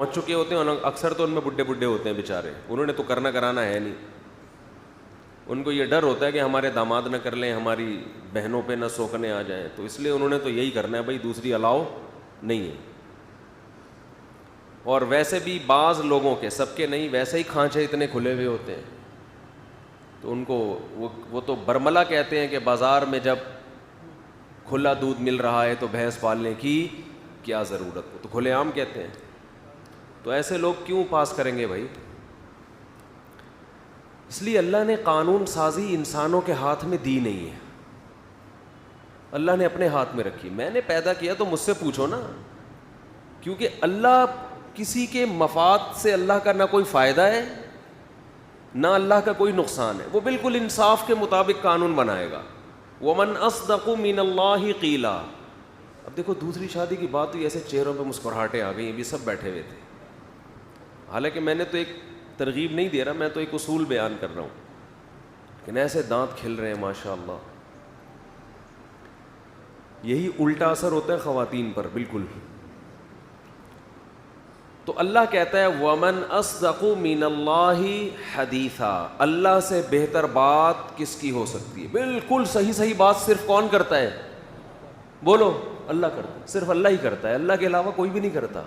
پہنچ چکے ہوتے ہیں، اور اکثر تو ان میں بڈھے بڈھے ہوتے ہیں بیچارے، انہوں نے تو کرنا کرانا ہے نہیں، ان کو یہ ڈر ہوتا ہے کہ ہمارے داماد نہ کر لیں، ہماری بہنوں پہ نہ سوکنے آ جائیں، تو اس لیے انہوں نے تو یہی کرنا ہے بھائی، دوسری الاؤ نہیں ہے۔ اور ویسے بھی بعض لوگوں کے، سب کے نہیں، ویسے ہی کھانچے اتنے کھلے ہوئے ہوتے ہیں، تو ان کو وہ تو برملا کہتے ہیں کہ بازار میں جب کھلا دودھ مل رہا ہے تو بھینس پالنے کی کیا ضرورت ہے، تو کھلے عام کہتے ہیں۔ تو ایسے لوگ کیوں پاس کریں گے بھائی؟ اس لیے اللہ نے قانون سازی انسانوں کے ہاتھ میں دی نہیں ہے، اللہ نے اپنے ہاتھ میں رکھی۔ میں نے پیدا کیا تو مجھ سے پوچھو نا، کیونکہ اللہ کسی کے مفاد سے اللہ کا نہ کوئی فائدہ ہے نہ اللہ کا کوئی نقصان ہے، وہ بالکل انصاف کے مطابق قانون بنائے گا۔ وَمَنْ أَصْدَقُ مِنَ اللَّهِ قِيلًا۔ اب دیکھو دوسری شادی کی بات ہوئی، ایسے چہروں پہ مسکراہٹیں آ گئیں، ابھی سب بیٹھے ہوئے تھے، حالانکہ میں نے تو ایک ترغیب نہیں دے رہا، میں تو ایک اصول بیان کر رہا ہوں، کہ ایسے دانت کھل رہے ہیں ماشاء اللہ۔ یہی الٹا اثر ہوتا ہے خواتین پر بالکل۔ تو اللہ کہتا ہے وَمَنْ أَصْدَقُ مِنَ اللَّهِ حَدِيثًا، اللہ سے بہتر بات کس کی ہو سکتی ہے؟ بالکل صحیح بات صرف کون کرتا ہے؟ بولو، اللہ کرتا ہے، صرف اللہ ہی کرتا ہے، اللہ کے علاوہ کوئی بھی نہیں کرتا۔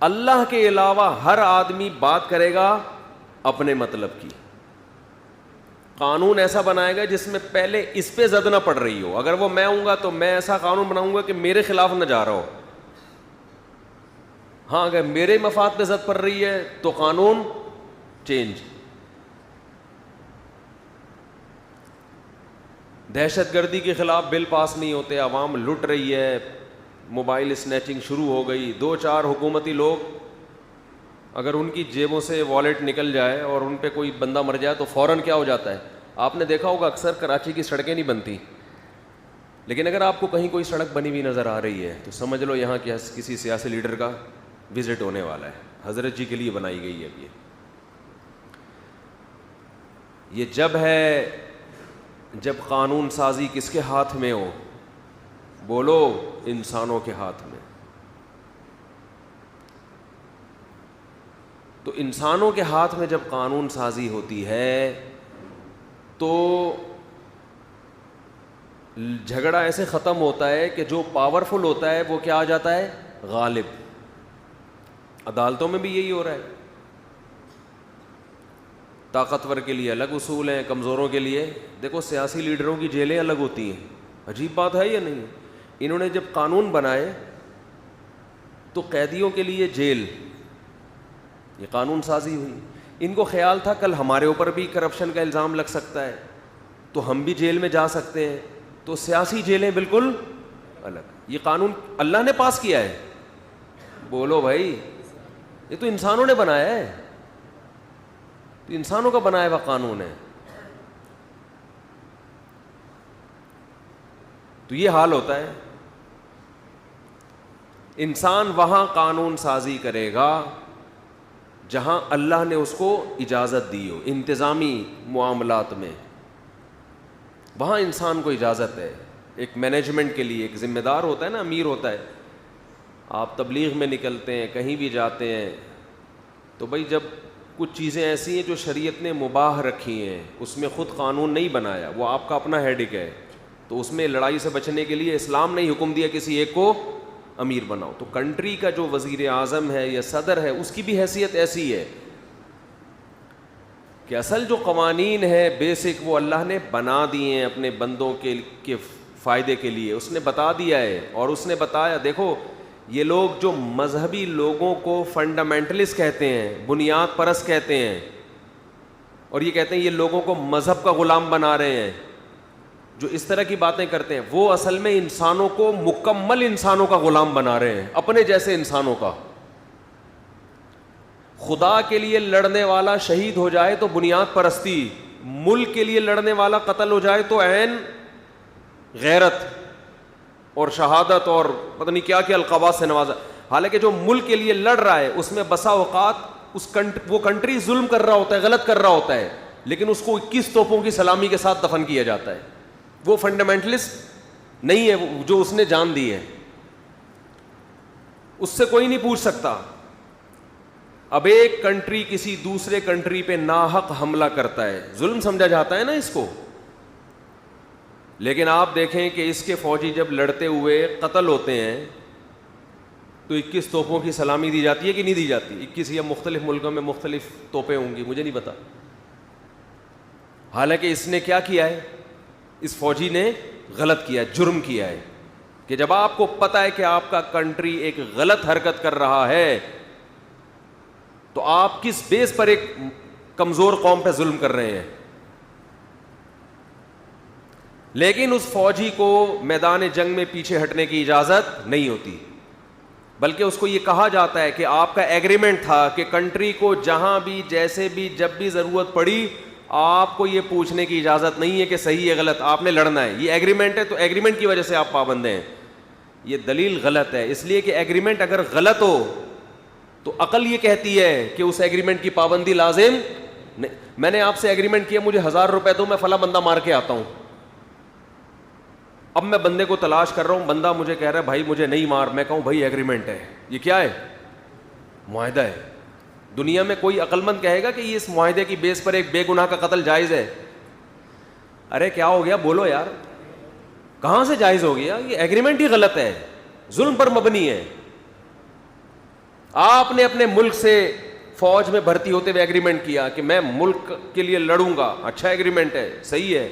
اللہ کے علاوہ ہر آدمی بات کرے گا اپنے مطلب کی، قانون ایسا بنائے گا جس میں پہلے اس پہ زد نہ پڑ رہی ہو، اگر وہ میں ہوں گا تو میں ایسا قانون بناؤں گا کہ میرے خلاف نہ جا رہا ہو، ہاں اگر میرے مفاد پہ زد پڑ رہی ہے تو قانون چینج۔ دہشت گردی کے خلاف بل پاس نہیں ہوتے، عوام لٹ رہی ہے، موبائل اسنیچنگ شروع ہو گئی، دو چار حکومتی لوگ اگر ان کی جیبوں سے والیٹ نکل جائے اور ان پہ کوئی بندہ مر جائے تو فوراً کیا ہو جاتا ہے؟ آپ نے دیکھا ہوگا اکثر کراچی کی سڑکیں نہیں بنتی، لیکن اگر آپ کو کہیں کوئی سڑک بنی ہوئی نظر آ رہی ہے تو سمجھ لو یہاں کسی سیاسی لیڈر کا وزٹ ہونے والا ہے، حضرت جی کے لیے بنائی گئی ہے۔ اب یہ جب ہے جب قانون سازی کس کے ہاتھ میں ہو؟ بولو، انسانوں کے ہاتھ میں۔ تو انسانوں کے ہاتھ میں جب قانون سازی ہوتی ہے تو جھگڑا ایسے ختم ہوتا ہے کہ جو پاورفل ہوتا ہے وہ کیا آ جاتا ہے؟ غالب۔ عدالتوں میں بھی یہی ہو رہا ہے، طاقتور کے لیے الگ اصول ہیں، کمزوروں کے لیے۔ دیکھو سیاسی لیڈروں کی جیلیں الگ ہوتی ہیں، عجیب بات ہے یا نہیں؟ انہوں نے جب قانون بنائے تو قیدیوں کے لیے جیل، یہ قانون سازی ہوئی۔ ان کو خیال تھا کل ہمارے اوپر بھی کرپشن کا الزام لگ سکتا ہے تو ہم بھی جیل میں جا سکتے ہیں، تو سیاسی جیلیں بالکل الگ۔ یہ قانون اللہ نے پاس کیا ہے؟ بولو بھائی، یہ تو انسانوں نے بنایا ہے، تو انسانوں کا بنایا ہوا قانون ہے۔ تو یہ حال ہوتا ہے، انسان وہاں قانون سازی کرے گا جہاں اللہ نے اس کو اجازت دی ہو، انتظامی معاملات میں وہاں انسان کو اجازت ہے۔ ایک مینجمنٹ کے لیے ایک ذمہ دار ہوتا ہے نا، امیر ہوتا ہے۔ آپ تبلیغ میں نکلتے ہیں، کہیں بھی جاتے ہیں، تو بھائی جب کچھ چیزیں ایسی ہیں جو شریعت نے مباح رکھی ہیں، اس میں خود قانون نہیں بنایا، وہ آپ کا اپنا ہیڈک ہے، تو اس میں لڑائی سے بچنے کے لیے اسلام نے حکم دیا کسی ایک کو امیر بناؤ۔ تو کنٹری کا جو وزیر اعظم ہے یا صدر ہے، اس کی بھی حیثیت ایسی ہے کہ اصل جو قوانین ہے بیسک وہ اللہ نے بنا دیے ہیں اپنے بندوں کے فائدے کے لیے، اس نے بتا دیا ہے۔ اور اس نے بتایا، دیکھو یہ لوگ جو مذہبی لوگوں کو فنڈامنٹلسٹ کہتے ہیں، بنیاد پرست کہتے ہیں، اور یہ کہتے ہیں یہ لوگوں کو مذہب کا غلام بنا رہے ہیں، جو اس طرح کی باتیں کرتے ہیں، وہ اصل میں انسانوں کو مکمل انسانوں کا غلام بنا رہے ہیں، اپنے جیسے انسانوں کا۔ خدا کے لیے لڑنے والا شہید ہو جائے تو بنیاد پرستی، ملک کے لیے لڑنے والا قتل ہو جائے تو عین غیرت اور شہادت اور پتہ نہیں کیا کیا القابات سے نوازا۔ حالانکہ جو ملک کے لیے لڑ رہا ہے اس میں بسا اوقات وہ کنٹری ظلم کر رہا ہوتا ہے، غلط کر رہا ہوتا ہے، لیکن اس کو 21 توپوں کی سلامی کے ساتھ دفن کیا جاتا ہے۔ وہ فنڈامنٹلسٹ نہیں ہے، جو اس نے جان دی ہے، اس سے کوئی نہیں پوچھ سکتا۔ اب ایک کنٹری کسی دوسرے کنٹری پہ ناحق حملہ کرتا ہے, ظلم سمجھا جاتا ہے نا اس کو, لیکن آپ دیکھیں کہ اس کے فوجی جب لڑتے ہوئے قتل ہوتے ہیں تو 21 توپوں کی سلامی دی جاتی ہے کہ نہیں دی جاتی؟ 21 یا مختلف ملکوں میں مختلف توپیں ہوں گی, مجھے نہیں پتا. حالانکہ اس نے کیا کیا ہے, اس فوجی نے غلط کیا, جرم کیا ہے, کہ جب آپ کو پتا ہے کہ آپ کا کنٹری ایک غلط حرکت کر رہا ہے تو آپ کس بیس پر ایک کمزور قوم پہ ظلم کر رہے ہیں. لیکن اس فوجی کو میدان جنگ میں پیچھے ہٹنے کی اجازت نہیں ہوتی, بلکہ اس کو یہ کہا جاتا ہے کہ آپ کا ایگریمنٹ تھا کہ کنٹری کو جہاں بھی جیسے بھی جب بھی ضرورت پڑی آپ کو یہ پوچھنے کی اجازت نہیں ہے کہ صحیح ہے غلط, آپ نے لڑنا ہے. یہ ایگریمنٹ ہے تو ایگریمنٹ کی وجہ سے آپ پابند ہیں. یہ دلیل غلط ہے, اس لیے کہ ایگریمنٹ اگر غلط ہو تو عقل یہ کہتی ہے کہ اس ایگریمنٹ کی پابندی لازم نہیں. میں نے آپ سے ایگریمنٹ کیا مجھے 1000 روپے دو, میں فلاں بندہ مار کے آتا ہوں. اب میں بندے کو تلاش کر رہا ہوں, بندہ مجھے کہہ رہا ہے بھائی مجھے نہیں مار, میں کہوں بھائی ایگریمنٹ ہے. یہ کیا ہے؟ معاہدہ ہے. دنیا میں کوئی عقل مند کہے گا کہ یہ اس معاہدے کی بیس پر ایک بے گناہ کا قتل جائز ہے؟ ارے کیا ہو گیا بولو یار, کہاں سے جائز ہو گیا؟ یہ ایگریمنٹ ہی غلط ہے, ظلم پر مبنی ہے. آپ نے اپنے ملک سے فوج میں بھرتی ہوتے ہوئے ایگریمنٹ کیا کہ میں ملک کے لیے لڑوں گا, اچھا ایگریمنٹ ہے, صحیح ہے.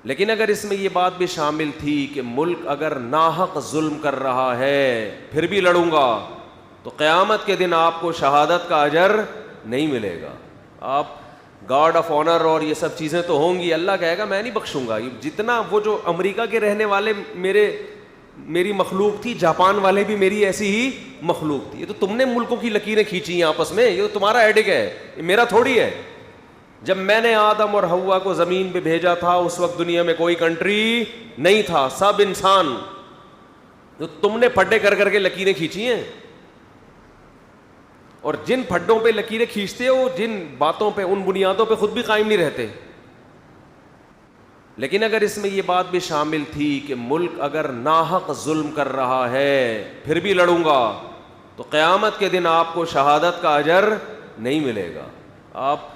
لیکن اگر اس میں یہ بات بھی شامل تھی کہ ملک اگر ناحق ظلم کر رہا ہے پھر بھی لڑوں گا, تو قیامت کے دن آپ کو شہادت کا اجر نہیں ملے گا. آپ گارڈ آف آنر اور یہ سب چیزیں تو ہوں گی, اللہ کہے گا میں نہیں بخشوں گا. جتنا وہ جو امریکہ کے رہنے والے میری مخلوق تھی, جاپان والے بھی میری ایسی ہی مخلوق تھی. یہ تو تم نے ملکوں کی لکیریں کھینچی ہیں آپس میں, یہ تو تمہارا ایڈک ہے, یہ میرا تھوڑی ہے. جب میں نے آدم اور حوا کو زمین پہ بھیجا تھا اس وقت دنیا میں کوئی کنٹری نہیں تھا, سب انسان. تو تم نے پھڈے کر کر کے لکیریں کھینچی ہیں, اور جن پھڈوں پہ لکیریں کھینچتے ہو, جن باتوں پہ, ان بنیادوں پہ خود بھی قائم نہیں رہتے. لیکن اگر اس میں یہ بات بھی شامل تھی کہ ملک اگر ناحق ظلم کر رہا ہے پھر بھی لڑوں گا, تو قیامت کے دن آپ کو شہادت کا اجر نہیں ملے گا. آپ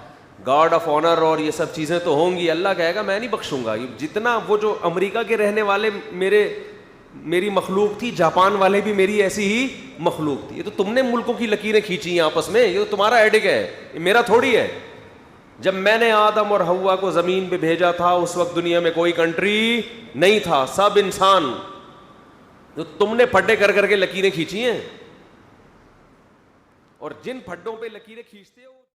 گارڈ آف آنر اور یہ سب چیزیں تو ہوں گی, اللہ کہے گا میں نہیں بخشوں گا. جتنا وہ جو امریکہ کے رہنے والے میری مخلوق تھی, جاپان والے بھی میری ایسی ہی مخلوق تھی. یہ تو تم نے ملکوں کی لکیریں کھینچی ہیں آپس میں, یہ تو تمہارا ایڈک ہے, یہ میرا تھوڑی ہے. جب میں نے آدم اور حوا کو زمین پہ بھیجا تھا اس وقت دنیا میں کوئی کنٹری نہیں تھا, سب انسان. تو تم نے پھڈے کر کر کے لکیریں کھینچی ہیں, اور جن پھڈوں پہ لکیریں کھینچتے ہو